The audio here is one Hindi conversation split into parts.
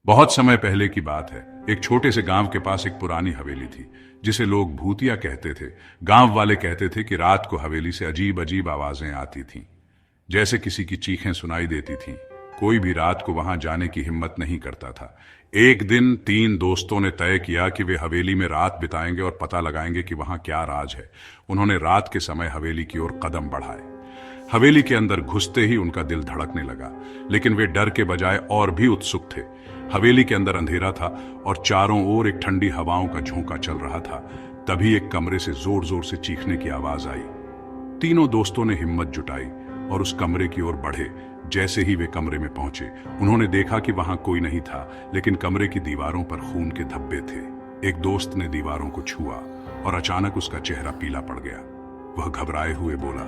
बहुत समय पहले की बात है। एक छोटे से गांव के पास एक पुरानी हवेली थी जिसे लोग भूतिया कहते थे। गांव वाले कहते थे कि रात को हवेली से अजीब अजीब आवाजें आती थीं, जैसे किसी की चीखें सुनाई देती थीं। कोई भी रात को वहां जाने की हिम्मत नहीं करता था। एक दिन 3 दोस्तों ने तय किया कि वे हवेली में रात बिताएंगे और पता लगाएंगे कि वहां क्या राज है। उन्होंने रात के समय हवेली की ओर कदम बढ़ाए। हवेली के अंदर घुसते ही उनका दिल धड़कने लगा, लेकिन वे डर के बजाय और भी उत्सुक थे। हवेली के अंदर अंधेरा था और चारों ओर एक ठंडी हवाओं का झोंका चल रहा था। तभी एक कमरे से जोर जोर से चीखने की आवाज आई। तीनों दोस्तों ने हिम्मत जुटाई और उस कमरे की ओर बढ़े। जैसे ही वे कमरे में पहुंचे, उन्होंने देखा कि वहां कोई नहीं था, लेकिन कमरे की दीवारों पर खून के धब्बे थे। एक दोस्त ने दीवारों को छुआ और अचानक उसका चेहरा पीला पड़ गया। वह घबराए हुए बोला,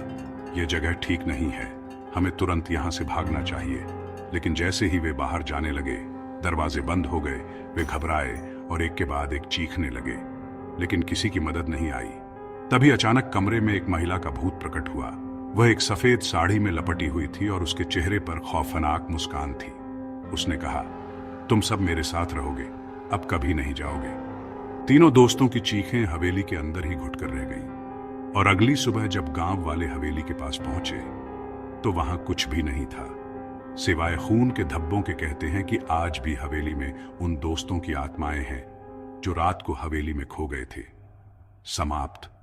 यह जगह ठीक नहीं है, हमें तुरंत यहां से भागना चाहिए। लेकिन जैसे ही वे बाहर जाने लगे, दरवाजे बंद हो गए। वे घबराए और एक के बाद एक चीखने लगे, लेकिन किसी की मदद नहीं आई। तभी अचानक कमरे में एक महिला का भूत प्रकट हुआ। वह एक सफेद साड़ी में लपटी हुई थी और उसके चेहरे पर खौफनाक मुस्कान थी। उसने कहा, तुम सब मेरे साथ रहोगे, अब कभी नहीं जाओगे। तीनों दोस्तों की चीखें हवेली के अंदर ही घुटकर रह गईं। और अगली सुबह जब गांव वाले हवेली के पास पहुंचे तो वहां कुछ भी नहीं था, सिवाय खून के धब्बों के। कहते हैं कि आज भी हवेली में उन दोस्तों की आत्माएं हैं जो रात को हवेली में खो गए थे। समाप्त।